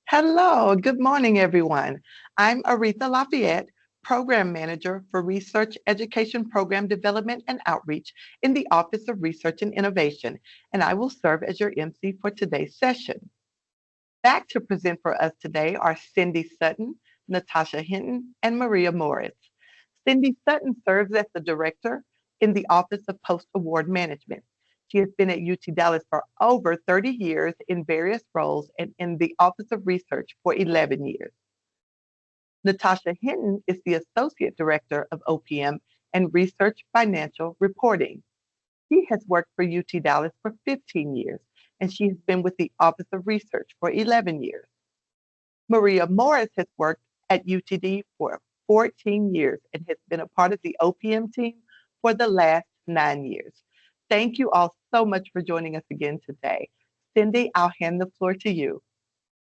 Hello, good morning, everyone. I'm Aretha Lafayette, Program Manager for Research Education Program Development and Outreach in the Office of Research and Innovation, and I will serve as your MC for today's session. Back to present for us today are Cindy Sutton, Natasha Hinton, and Maria Morris. Cindy Sutton serves as the Director in the Office of Post-Award Management. She has been at UT Dallas for over 30 years in various roles and in the Office of Research for 11 years. Natasha Hinton is the Associate Director of OPM and Research Financial Reporting. She has worked for UT Dallas for 15 years, and she has been with the Office of Research for 11 years. Maria Morris has worked at UTD for 14 years and has been a part of the OPM team for the last 9 years. Thank you all so much for joining us again today. Cindy, I'll hand the floor to you.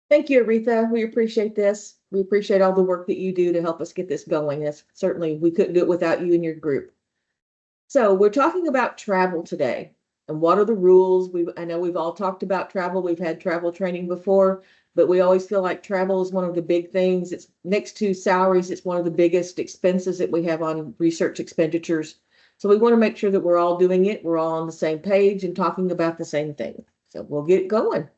Thank you, Aretha. We appreciate this. We appreciate all the work that you do to help us get this going. That's certainly, we couldn't do it without you and your group. So we're talking about travel today. And what are the rules? I know we've all talked about travel. We've had travel training before, but we always feel like travel is one of the big things. It's next to salaries. It's one of the biggest expenses that we have on research expenditures. So we want to make sure that we're all doing it. We're all on the same page and talking about the same thing. So we'll get going. Of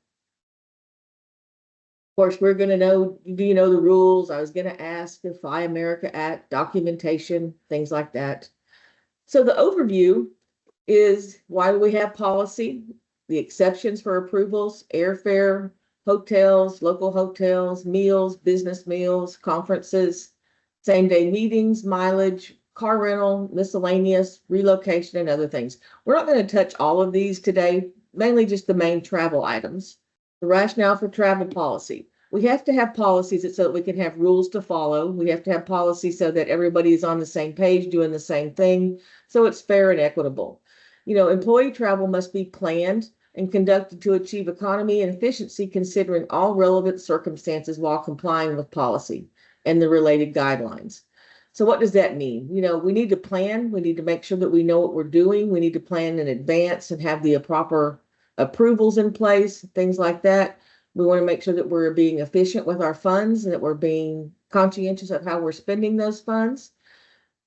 course, we're going to know, do you know the rules? I was going to ask the Fly America Act, documentation, things like that. So the overview is why do we have policy, the exceptions for approvals, airfare, hotels, local hotels, meals, business meals, conferences, same-day meetings, mileage, car rental, miscellaneous, relocation, and other things. We're not going to touch all of these today, mainly just the main travel items. The rationale for travel policy. We have to have policies so that we can have rules to follow. We have to have policies so that everybody is on the same page, doing the same thing, so it's fair and equitable. Employee travel must be planned and conducted to achieve economy and efficiency, considering all relevant circumstances while complying with policy and the related guidelines. So what does that mean? We need to plan. We need to make sure that we know what we're doing. We need to plan in advance and have the proper approvals in place, things like that. We want to make sure that we're being efficient with our funds and that we're being conscientious of how we're spending those funds.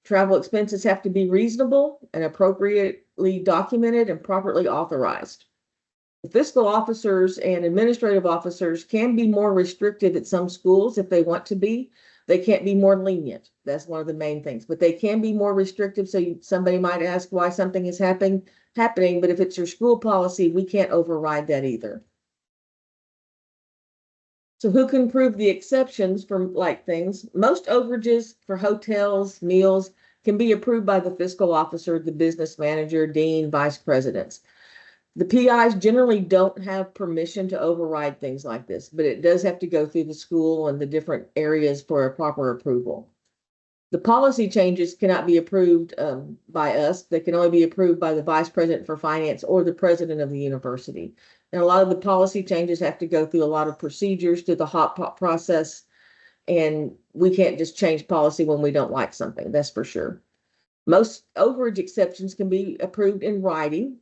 Travel expenses have to be reasonable and appropriately documented and properly authorized. The fiscal officers and administrative officers can be more restrictive at some schools if they want to be. They can't be more lenient. That's one of the main things, but they can be more restrictive. So somebody might ask why something is happening, but if it's your school policy, we can't override that either. So who can prove the exceptions for like things? Most overages for hotels, meals can be approved by the fiscal officer, the business manager, dean, vice presidents. The PIs generally don't have permission to override things like this, but it does have to go through the school and the different areas for a proper approval. The policy changes cannot be approved by us. They can only be approved by the vice president for finance or the president of the university. And a lot of the policy changes have to go through a lot of procedures through the hot pot process. And we can't just change policy when we don't like something, that's for sure. Most overage exceptions can be approved in writing.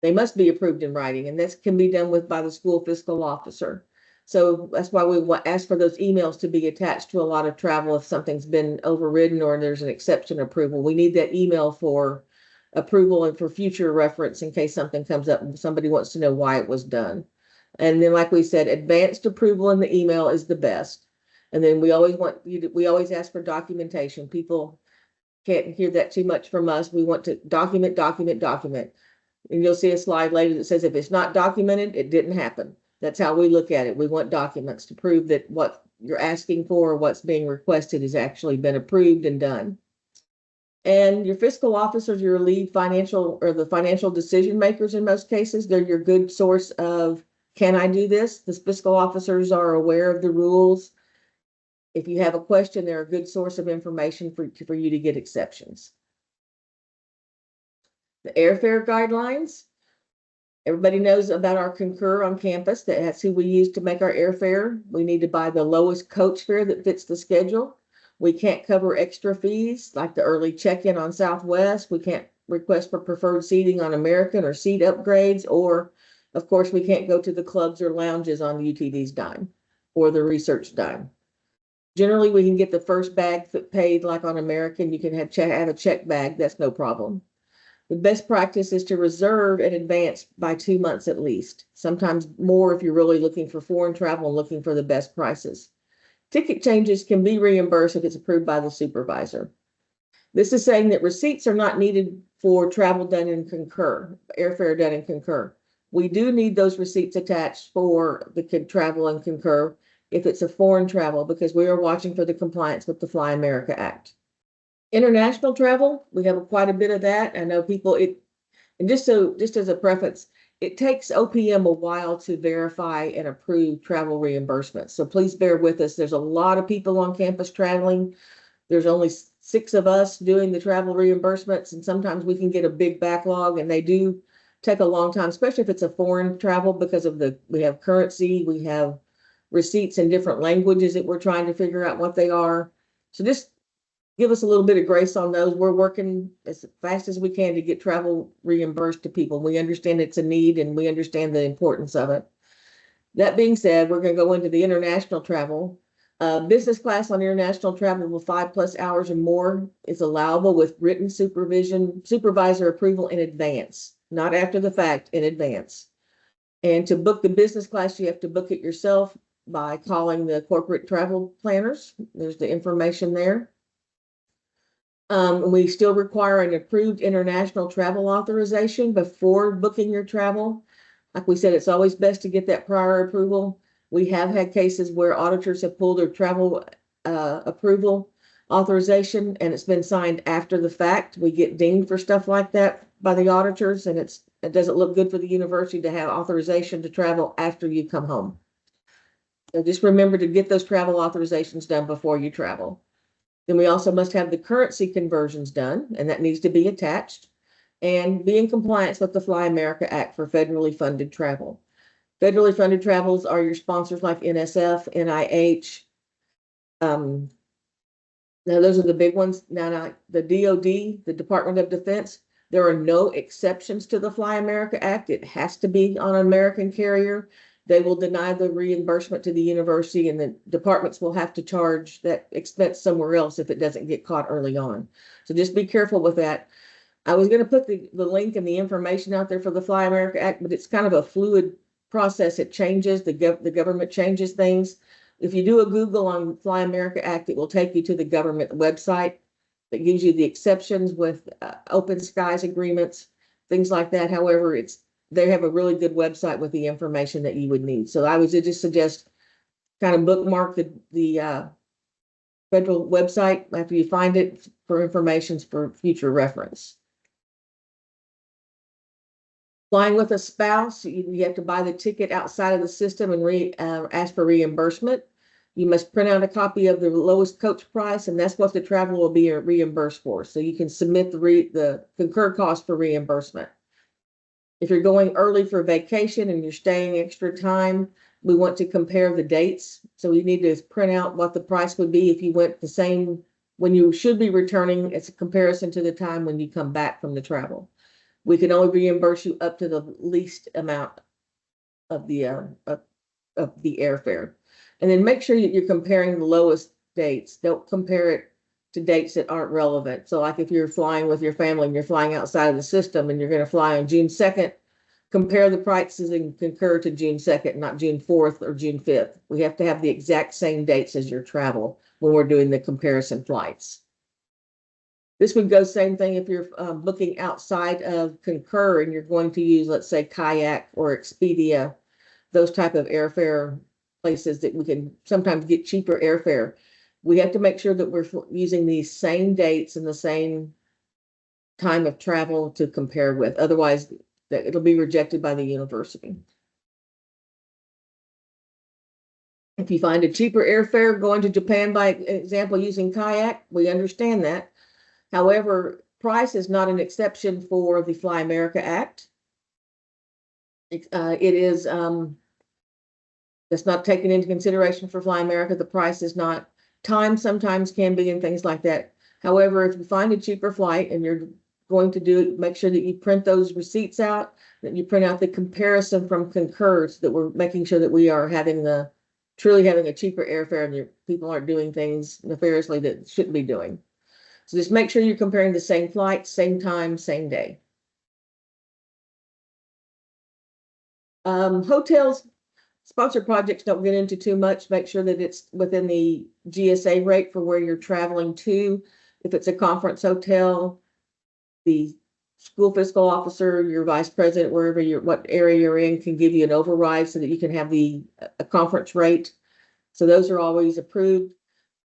They must be approved in writing, and this can be done by the school fiscal officer. So that's why we ask for those emails to be attached to a lot of travel if something's been overridden or there's an exception approval. We need that email for approval and for future reference in case something comes up and somebody wants to know why it was done. And then, like we said, advanced approval in the email is the best. And then we always ask for documentation. People can't hear that too much from us. We want to document, document, document. And you'll see a slide later that says if it's not documented, it didn't happen. That's how we look at it. We want documents to prove that what you're asking for or what's being requested has actually been approved and done. And your fiscal officers, your lead financial or the financial decision makers in most cases, they're your good source of, can I do this? The fiscal officers are aware of the rules. If you have a question, they're a good source of information for you to get exceptions. The airfare guidelines. Everybody knows about our Concur on campus. That's who we use to make our airfare. We need to buy the lowest coach fare that fits the schedule. We can't cover extra fees like the early check-in on Southwest. We can't request for preferred seating on American or seat upgrades, or of course we can't go to the clubs or lounges on UTD's dime. or the research done. Generally, we can get the first bag paid like on American. You can have a check bag. That's no problem. The best practice is to reserve in advance by 2 months at least, sometimes more if you're really looking for foreign travel and looking for the best prices. Ticket changes can be reimbursed if it's approved by the supervisor. This is saying that receipts are not needed for travel done in Concur, airfare done in Concur. We do need those receipts attached for the travel and Concur if it's a foreign travel, because we are watching for the compliance with the Fly America Act. International travel, we have quite a bit of that. I know people, and just as a preface, it takes OPM a while to verify and approve travel reimbursements. So please bear with us. There's a lot of people on campus traveling. There's only 6 of us doing the travel reimbursements, and sometimes we can get a big backlog, and they do take a long time, especially if it's a foreign travel, because of we have currency, we have receipts in different languages that we're trying to figure out what they are. So just give us a little bit of grace on those. We're working as fast as we can to get travel reimbursed to people. We understand it's a need and we understand the importance of it. That being said, we're going to go into the international travel. Business class on international travel with 5+ hours or more is allowable with written supervisor approval in advance, not after the fact, in advance. And to book the business class, you have to book it yourself by calling the corporate travel planners. There's the information there. We still require an approved international travel authorization before booking your travel. Like we said, it's always best to get that prior approval. We have had cases where auditors have pulled their travel approval authorization and it's been signed after the fact. We get dinged for stuff like that by the auditors, and it doesn't look good for the university to have authorization to travel after you come home. So just remember to get those travel authorizations done before you travel. Then we also must have the currency conversions done, and that needs to be attached, and be in compliance with the Fly America Act for federally funded travel. Federally funded travels are your sponsors like NSF, NIH. Now those are the big ones. Now the DoD, the Department of Defense, there are no exceptions to the Fly America Act. It has to be on an American carrier. They will deny the reimbursement to the university, and the departments will have to charge that expense somewhere else if it doesn't get caught early on. So just be careful with that. I was going to put the link and the information out there for the Fly America Act, but it's kind of a fluid process. It changes, the government changes things. If you do a Google on Fly America Act, it will take you to the government website that gives you the exceptions with open skies agreements, things like that. However, they have a really good website with the information that you would need. So I would just suggest kind of bookmark the federal website after you find it for information for future reference. Flying with a spouse, you have to buy the ticket outside of the system and ask for reimbursement. You must print out a copy of the lowest coach price, and that's what the travel will be reimbursed for. So you can submit the concurred cost for reimbursement. If you're going early for vacation and you're staying extra time, we want to compare the dates. So we need to print out what the price would be if you went the same when you should be returning. It's a comparison to the time when you come back from the travel. We can only reimburse you up to the least amount of the airfare. And then make sure that you're comparing the lowest dates. Don't compare it to dates that aren't relevant. So like if you're flying with your family and you're flying outside of the system and you're going to fly on June 2nd, compare the prices and concur to June 2nd, not June 4th or June 5th. We have to have the exact same dates as your travel when we're doing the comparison flights. This would go same thing if you're booking outside of Concur and you're going to use, let's say, Kayak or Expedia, those type of airfare places that we can sometimes get cheaper airfare. We have to make sure that we're using these same dates and the same time of travel to compare with. Otherwise, it'll be rejected by the university. If you find a cheaper airfare going to Japan, by example, using Kayak, we understand that. However, price is not an exception for the Fly America Act. That's not taken into consideration for Fly America. The price is not. Time sometimes can be and things like that. However, if you find a cheaper flight and you're going to do it, make sure that you print those receipts out, that you print out the comparison from Concur, so that we're making sure that we are having the truly having a cheaper airfare and your people aren't doing things nefariously that shouldn't be doing. So just make sure you're comparing the same flight, same time, same day. Hotels, sponsored projects don't get into too much. Make sure that it's within the GSA rate for where you're traveling to. If it's a conference hotel, the school fiscal officer, your vice president, wherever you're, what area you're in, can give you an override so that you can have a conference rate. So those are always approved.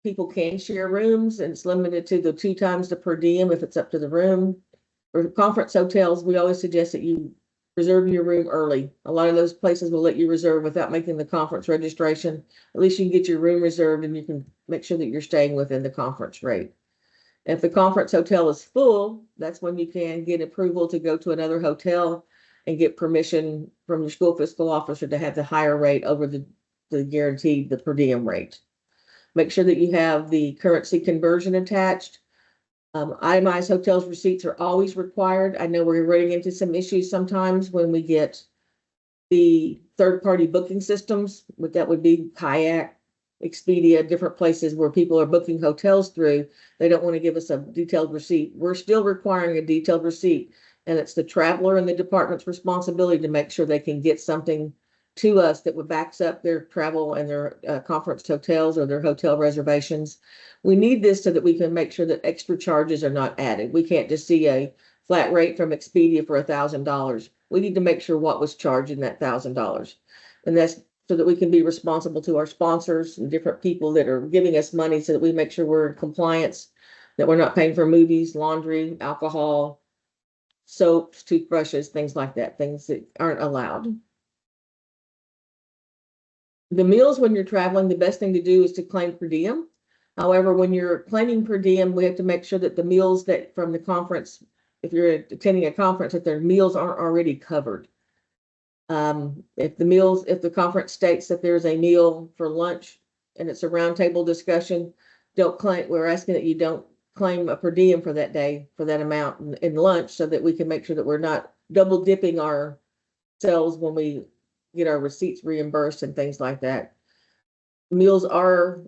People can share rooms, and it's limited to the 2 times the per diem if it's up to the room. For conference hotels, we always suggest that you reserve your room early. A lot of those places will let you reserve without making the conference registration. At least you can get your room reserved and you can make sure that you're staying within the conference rate. If the conference hotel is full, that's when you can get approval to go to another hotel and get permission from your school fiscal officer to have the higher rate over the guaranteed, the per diem rate. Make sure that you have the currency conversion attached. Itemized hotels receipts are always required. I know we're running into some issues sometimes when we get the third-party booking systems, but that would be Kayak, Expedia, different places where people are booking hotels through. They don't want to give us a detailed receipt. We're still requiring a detailed receipt, and it's the traveler and the department's responsibility to make sure they can get something to us that would backs up their travel and their conference hotels or their hotel reservations. We need this so that we can make sure that extra charges are not added. We can't just see a flat rate from Expedia for $1,000. We need to make sure what was charged in that $1,000. And that's so that we can be responsible to our sponsors and different people that are giving us money so that we make sure we're in compliance, that we're not paying for movies, laundry, alcohol, soaps, toothbrushes, things like that, things that aren't allowed. The meals when you're traveling, the best thing to do is to claim per diem. However, when you're claiming per diem, we have to make sure that the meals that from the conference, if you're attending a conference, that their meals aren't already covered. If the conference states that there's a meal for lunch and it's a roundtable discussion, we're asking that you don't claim a per diem for that day, for that amount in lunch, so that we can make sure that we're not double dipping ourselves when we get our receipts reimbursed and things like that. Meals are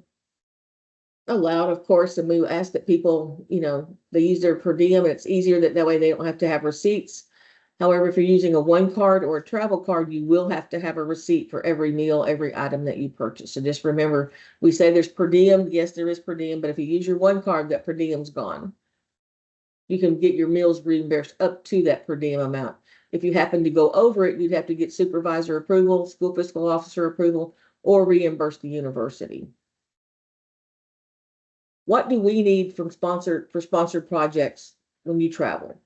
allowed, of course, and we ask that people, they use their per diem, and it's easier that way they don't have to have receipts. However, if you're using a one card or a travel card, you will have to have a receipt for every meal, every item that you purchase. So just remember, we say there's per diem. Yes, there is per diem, but if you use your one card, that per diem's gone. You can get your meals reimbursed up to that per diem amount. If you happen to go over it, you'd have to get supervisor approval, school fiscal officer approval, or reimburse the university. What do we need for sponsored projects when you travel?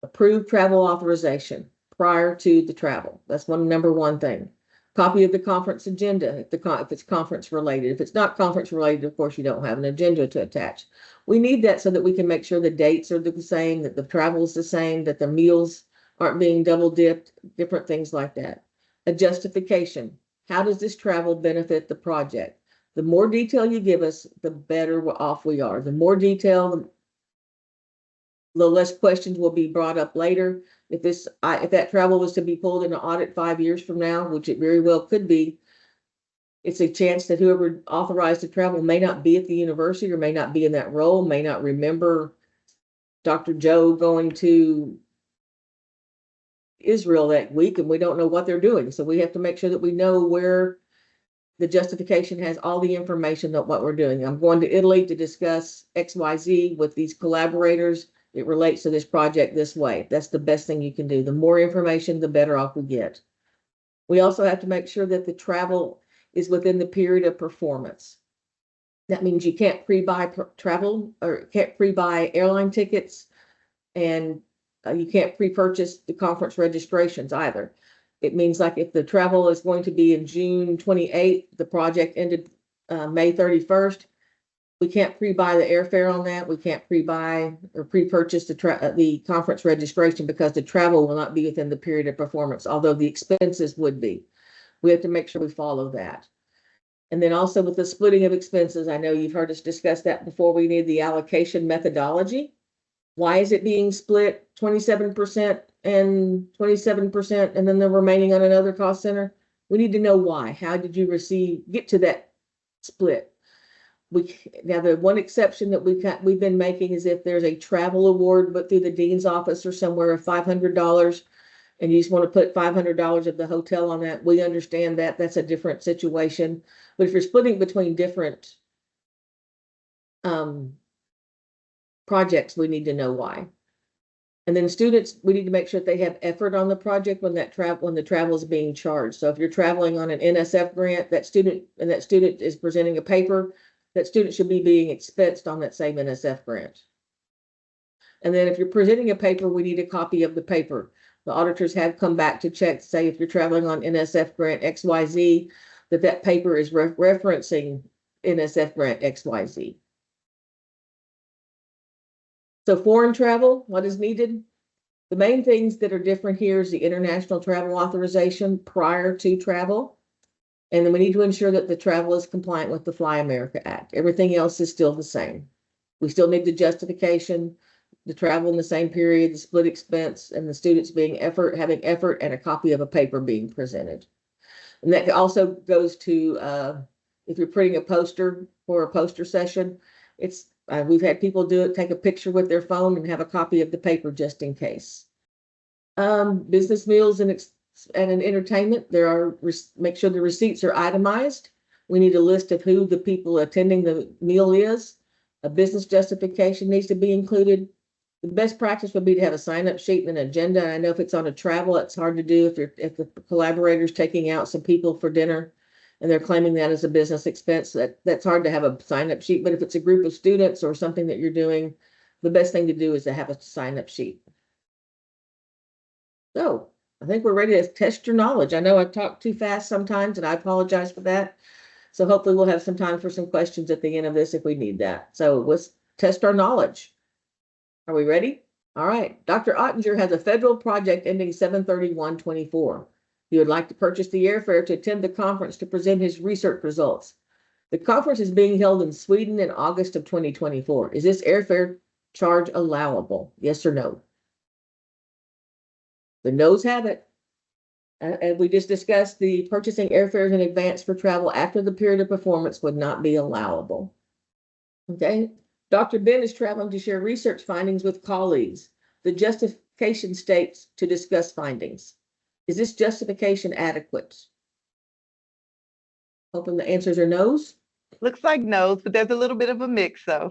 Approved travel authorization prior to the travel. That's number one thing. Copy of the conference agenda if it's conference related. If it's not conference related, of course, you don't have an agenda to attach. We need that so that we can make sure the dates are the same, that the travel is the same, that the meals aren't being double dipped, different things like that. A justification. How does this travel benefit the project? The more detail you give us, the better off we are. The more detail, the less questions will be brought up later. If that travel was to be pulled in an audit 5 years from now, which it very well could be, it's a chance that whoever authorized the travel may not be at the university or may not be in that role, may not remember Dr. Joe going to Israel that week, and we don't know what they're doing. So we have to make sure that we know where the justification has all the information of what we're doing. I'm going to Italy to discuss XYZ with these collaborators. It relates to this project this way. That's the best thing you can do. The more information, the better off we get. We also have to make sure that the travel is within the period of performance. That means you can't pre-buy travel or can't pre-buy airline tickets, and you can't pre-purchase the conference registrations either. It means like if the travel is going to be in June 28th, the project ended May 31st, we can't pre-buy the airfare on that. We can't pre-buy or pre-purchase the conference registration because the travel will not be within the period of performance, although the expenses would be. We have to make sure we follow that. And then also with the splitting of expenses, I know you've heard us discuss that before. We need the allocation methodology. Why is it being split 27% and 27% and then the remaining on another cost center? We need to know why. How did you get to that split? Now the one exception that we've been making is if there's a travel award, but through the dean's office or somewhere of $500, and you just want to put $500 of the hotel on that, we understand that that's a different situation. But if you're splitting between different projects, we need to know why. And then students, we need to make sure that they have effort on the project when the travel is being charged. So if you're traveling on an NSF grant, that student is presenting a paper, that student should be being expensed on that same NSF grant. And then if you're presenting a paper, we need a copy of the paper. The auditors have come back to check, say if you're traveling on NSF grant XYZ, that paper is referencing NSF grant XYZ. So foreign travel, what is needed? The main things that are different here is the international travel authorization prior to travel. And then we need to ensure that the travel is compliant with the Fly America Act. Everything else is still the same. We still need the justification, the travel in the same period, the split expense, and the students having effort, and a copy of a paper being presented. And that also goes to if you're printing a poster for a poster session, we've had people do it, take a picture with their phone and have a copy of the paper just in case. Business meals and an entertainment, make sure the receipts are itemized. We need a list of who the people attending the meal is. A business justification needs to be included. The best practice would be to have a sign-up sheet and an agenda. And I know if it's on a travel, it's hard to do if the collaborator's taking out some people for dinner and they're claiming that as a business expense. That's hard to have a sign-up sheet. But if it's a group of students or something that you're doing, the best thing to do is to have a sign-up sheet. So I think we're ready to test your knowledge. I know I talk too fast sometimes, and I apologize for that. So hopefully we'll have some time for some questions at the end of this if we need that. So let's test our knowledge. Are we ready? All right. Dr. Ottinger has a federal project ending 7/31/24. He would like to purchase the airfare to attend the conference to present his research results. The conference is being held in Sweden in August of 2024. Is this airfare charge allowable? Yes or no? The noes have it. And we just discussed the purchasing airfares in advance for travel after the period of performance would not be allowable. Okay. Dr. Ben is traveling to share research findings with colleagues. The justification states to discuss findings. Is this justification adequate? Hoping the answers are no's. Looks like no's, but there's a little bit of a mix, so.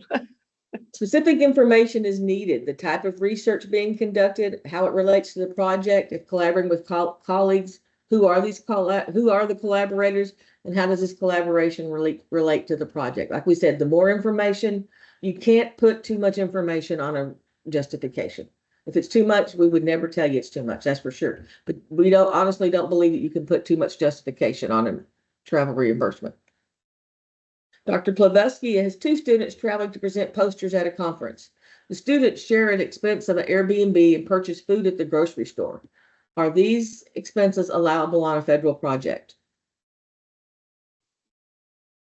Specific information is needed. The type of research being conducted, how it relates to the project, if collaborating with colleagues, who are the collaborators, and how does this collaboration relate to the project? Like we said, the more information, you can't put too much information on a justification. If it's too much, we would never tell you it's too much, that's for sure. But we honestly don't believe that you can put too much justification on a travel reimbursement. Dr. Plavesky has 2 students traveling to present posters at a conference. The students share an expense of an Airbnb and purchase food at the grocery store. Are these expenses allowable on a federal project?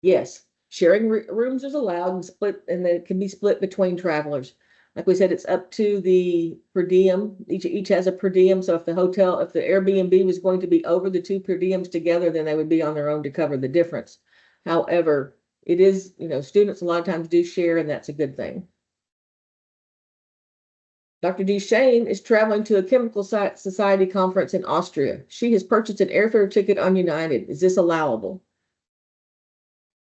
Yes, sharing rooms is allowed and then it can be split between travelers. Like we said, it's up to the per diem. Each has a per diem. So if the Airbnb was going to be over the 2 per diems together, then they would be on their own to cover the difference. However, it is, students a lot of times do share, and that's a good thing. Dr. Duchesne is traveling to a chemical society conference in Austria. She has purchased an airfare ticket on United. Is this allowable?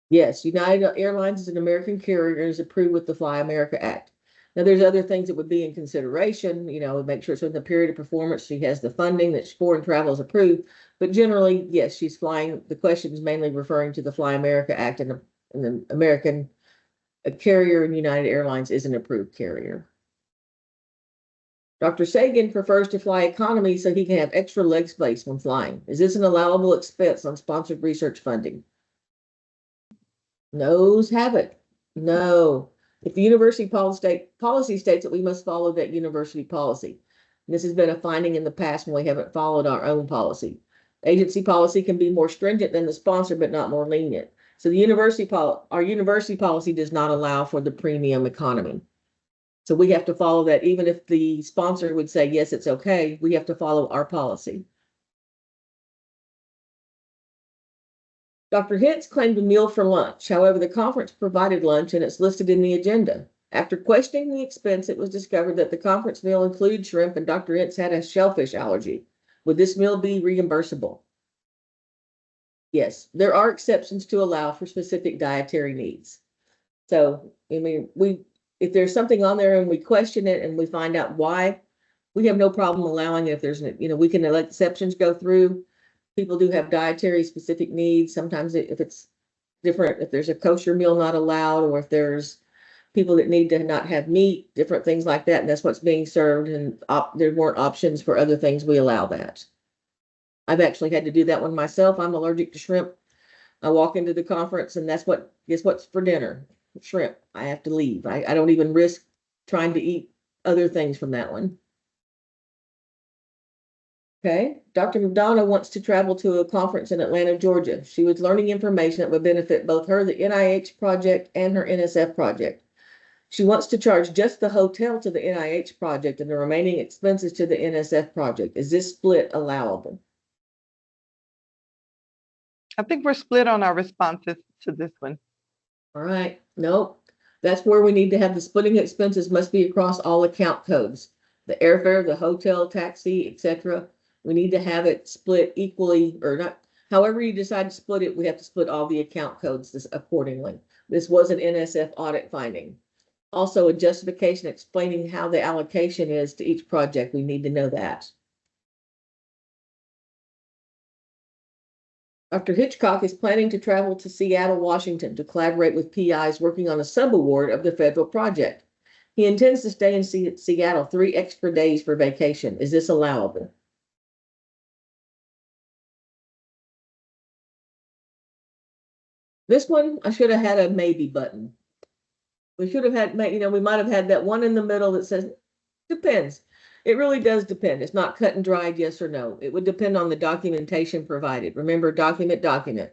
Yes, United Airlines is an American carrier and is approved with the Fly America Act. Now, there's other things that would be in consideration, make sure it's in the period of performance. She has the funding that foreign travel is approved. But generally, yes, she's flying. The question is mainly referring to the Fly America Act, and the American carrier in United Airlines is an approved carrier. Dr. Sagan prefers to fly economy so he can have extra leg space when flying. Is this an allowable expense on sponsored research funding? No's have it. No. If the university policy states that we must follow that university policy. And this has been a finding in the past when we haven't followed our own policy. Agency policy can be more stringent than the sponsor, but not more lenient. So our university policy does not allow for the premium economy. So we have to follow that. Even if the sponsor would say, yes, it's okay, we have to follow our policy. Dr. Hitz claimed a meal for lunch. However, the conference provided lunch and it's listed in the agenda. After questioning the expense, it was discovered that the conference meal included shrimp and Dr. Hitz had a shellfish allergy. Would this meal be reimbursable? Yes, there are exceptions to allow for specific dietary needs. So, I mean, if there's something on there and we question it and we find out why, we have no problem allowing it. If there's, we can let exceptions go through. People do have dietary specific needs. Sometimes if it's different, if there's a kosher meal not allowed, or if there's people that need to not have meat, different things like that, and that's what's being served, and there weren't options for other things, we allow that. I've actually had to do that one myself. I'm allergic to shrimp. I walk into the conference and guess what's for dinner? Shrimp. I have to leave. I don't even risk trying to eat other things from that one. Okay. Dr. McDonough wants to travel to a conference in Atlanta, Georgia. She was learning information that would benefit both her, the NIH project, and her NSF project. She wants to charge just the hotel to the NIH project and the remaining expenses to the NSF project. Is this split allowable? I think we're split on our responses to this one. All right. Nope. That's where we need to have the splitting expenses must be across all account codes. The airfare, the hotel, taxi, etc. We need to have it split equally, or not. However you decide to split it, we have to split all the account codes accordingly. This was an NSF audit finding. Also, a justification explaining how the allocation is to each project. We need to know that. Dr. Hitchcock is planning to travel to Seattle, Washington to collaborate with PIs working on a subaward of the federal project. He intends to stay in Seattle 3 extra days for vacation. Is this allowable? This one, I should have had a maybe button. We should have had, we might have had that one in the middle that says, depends. It really does depend. It's not cut and dried, yes or no. It would depend on the documentation provided. Remember, document.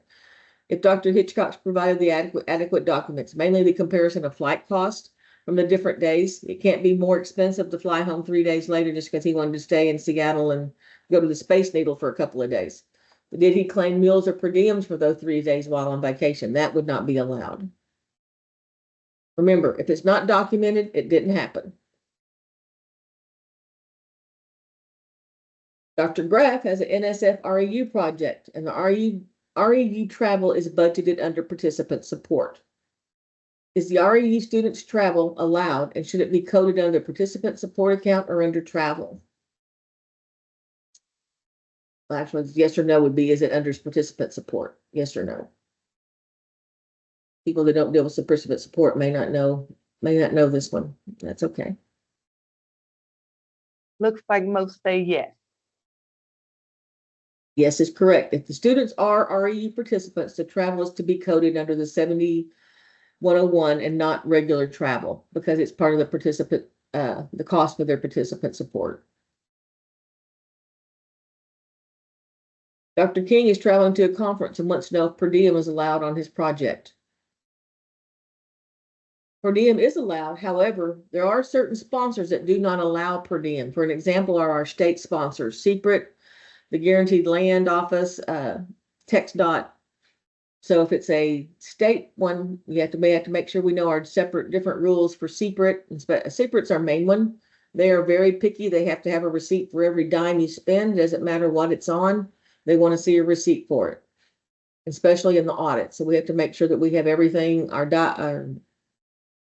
If Dr. Hitchcock's provided the adequate documents, mainly the comparison of flight cost from the different days, it can't be more expensive to fly home 3 days later just because he wanted to stay in Seattle and go to the Space Needle for a couple of days. But did he claim meals or per diems for those 3 days while on vacation? That would not be allowed. Remember, if it's not documented, it didn't happen. Dr. Graff has an NSF REU project, and the REU travel is budgeted under participant support. Is the REU students' travel allowed, and should it be coded under participant support account or under travel? Well, actually, yes or no would be, is it under participant support? Yes or no? People that don't deal with participant support may not know this one. That's okay. Looks like most say yes. Yes is correct. If the students are REU participants, the travel is to be coded under the 7101 and not regular travel because it's part of the participant, the cost for their participant support. Dr. King is traveling to a conference and wants to know if per diem is allowed on his project. Per diem is allowed. However, there are certain sponsors that do not allow per diem. For an example, are our state sponsors, Secret, the Guaranteed Land Office, TxDOT. So if it's a state one, we have to make sure we know our different rules for Secret. Secret's our main one. They are very picky. They have to have a receipt for every dime you spend. It doesn't matter what it's on. They want to see a receipt for it, especially in the audit. So we have to make sure that we have everything, our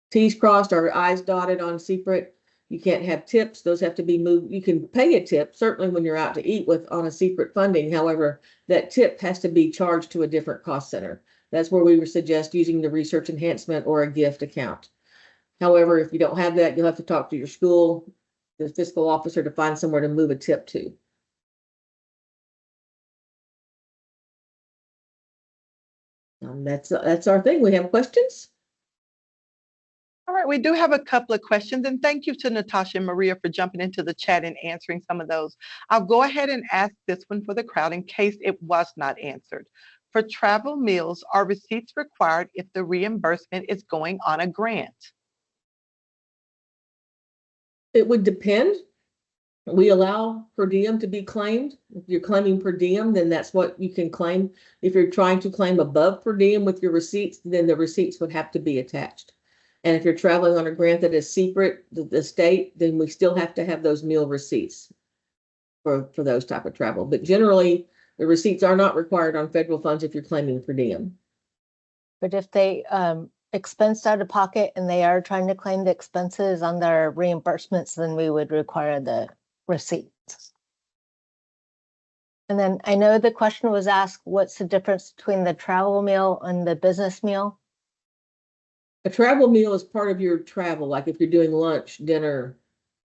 T's crossed, our I's dotted on Secret. You can't have tips. Those have to be moved. You can pay a tip, certainly when you're out to eat on a Secret funding. However, that tip has to be charged to a different cost center. That's where we would suggest using the research enhancement or a gift account. However, if you don't have that, you'll have to talk to your school, the fiscal officer, to find somewhere to move a tip to. That's our thing. We have questions? All right, we do have a couple of questions, and thank you to Natasha and Maria for jumping into the chat and answering some of those. I'll go ahead and ask this one for the crowd in case it was not answered. For travel meals, are receipts required if the reimbursement is going on a grant? It would depend. We allow per diem to be claimed. If you're claiming per diem, then that's what you can claim. If you're trying to claim above per diem with your receipts, then the receipts would have to be attached. And if you're traveling on a grant that is secret, the state, then we still have to have those meal receipts for those type of travel. But generally, the receipts are not required on federal funds if you're claiming per diem. But if they expensed out of pocket and they are trying to claim the expenses on their reimbursements, then we would require the receipts. And then I know the question was asked, what's the difference between the travel meal and the business meal? A travel meal is part of your travel, like if you're doing lunch, dinner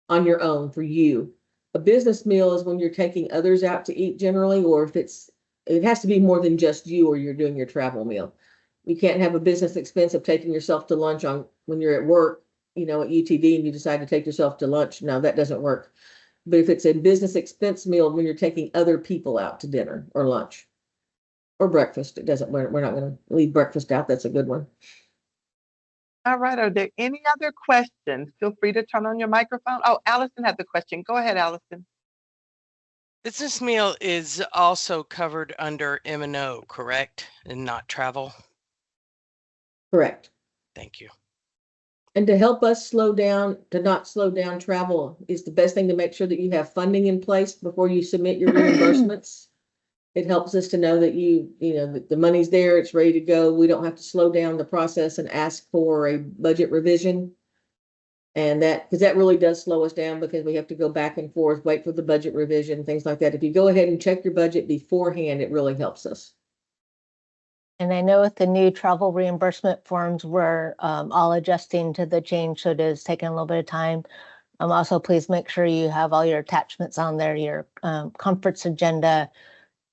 on your own for you. A business meal is when you're taking others out to eat generally, or if it has to be more than just you or you're doing your travel meal. You can't have a business expense of taking yourself to lunch on when you're at work, at UTD and you decide to take yourself to lunch. No, that doesn't work. But if it's a business expense meal when you're taking other people out to dinner or lunch or breakfast, we're not going to leave breakfast out. That's a good one. All right. Are there any other questions? Feel free to turn on your microphone. Oh, Allison had the question. Go ahead, Allison. Business meal is also covered under M&O, correct? And not travel? Correct. Thank you. And to help us not slow down travel is the best thing to make sure that you have funding in place before you submit your reimbursements. It helps us to know that that the money's there, it's ready to go. We don't have to slow down the process and ask for a budget revision. And because that really does slow us down because we have to go back and forth, wait for the budget revision, things like that. If you go ahead and check your budget beforehand, it really helps us. And I know with the new travel reimbursement forms, we're all adjusting to the change, so it is taking a little bit of time. Also, please make sure you have all your attachments on there, your comforts agenda,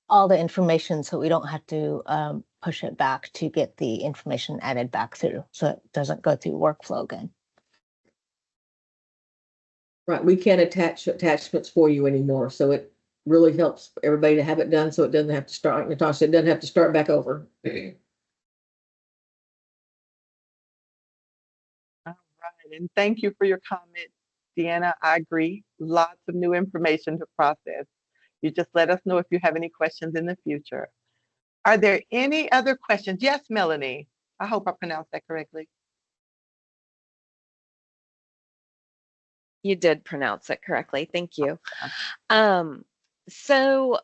all the information, so we don't have to push it back to get the information added back through, so it doesn't go through workflow again. Right, we can't attach attachments for you anymore, so it really helps everybody to have it done, so it doesn't have to start. Natasha, it doesn't have to start back over. All right, and thank you for your comment, Deanna. I agree. Lots of new information to process. You just let us know if you have any questions in the future. Are there any other questions? Yes, Melanie. I hope I pronounced that correctly. You did pronounce it correctly. Thank you. So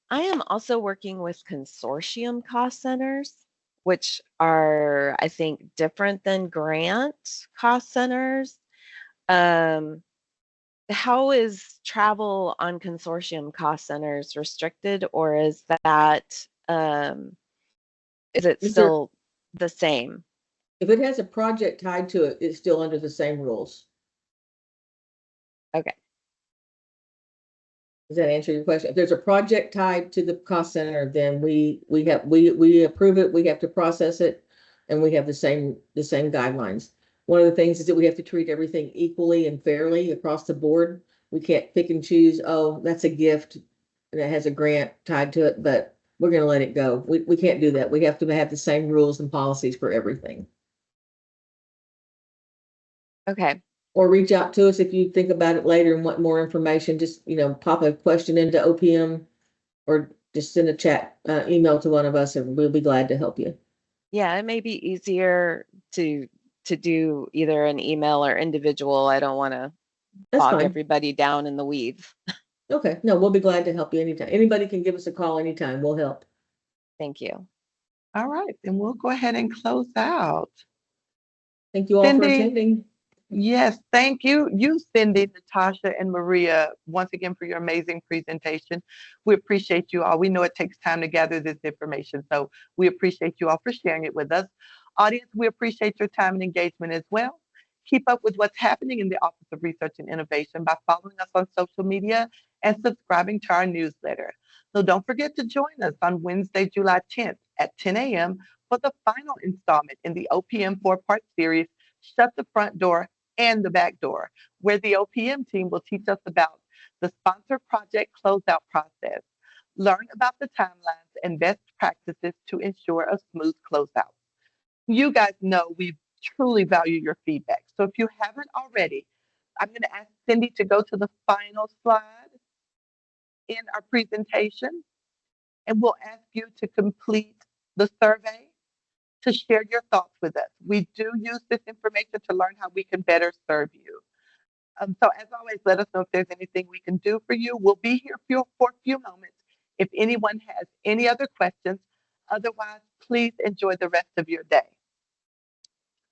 I am also working with consortium cost centers, which are, I think, different than grant cost centers. How is travel on consortium cost centers restricted, or is that, is it still the same? If it has a project tied to it, it's still under the same rules. Okay. Does that answer your question? If there's a project tied to the cost center, then we approve it, we have to process it, and we have the same guidelines. One of the things is that we have to treat everything equally and fairly across the board. We can't pick and choose, oh, that's a gift that has a grant tied to it, but we're going to let it go. We can't do that. We have to have the same rules and policies for everything. Okay. Or reach out to us if you think about it later and want more information. Just, pop a question into OPM or just send a chat email to one of us and we'll be glad to help you. Yeah, it may be easier to do either an email or individual. I don't want to bog everybody down in the weeds. Okay. No, we'll be glad to help you anytime. Anybody can give us a call anytime. We'll help. Thank you. All right, then we'll go ahead and close out. Thank you all for attending. Yes, thank you. You, Cindy, Natasha, and Maria, once again for your amazing presentation. We appreciate you all. We know it takes time to gather this information, so we appreciate you all for sharing it with us. Audience, we appreciate your time and engagement as well. Keep up with what's happening in the Office of Research and Innovation by following us on social media and subscribing to our newsletter. So don't forget to join us on Wednesday, July 10th at 10 a.m. for the final installment in the OPM 4-part series, Shut the Front Door and the Back Door, where the OPM team will teach us about the sponsor project closeout process, learn about the timelines and best practices to ensure a smooth closeout. You guys know we truly value your feedback. So if you haven't already, I'm going to ask Cindy to go to the final slide in our presentation, and we'll ask you to complete the survey to share your thoughts with us. We do use this information to learn how we can better serve you. So as always, let us know if there's anything we can do for you. We'll be here for a few moments if anyone has any other questions. Otherwise, please enjoy the rest of your day.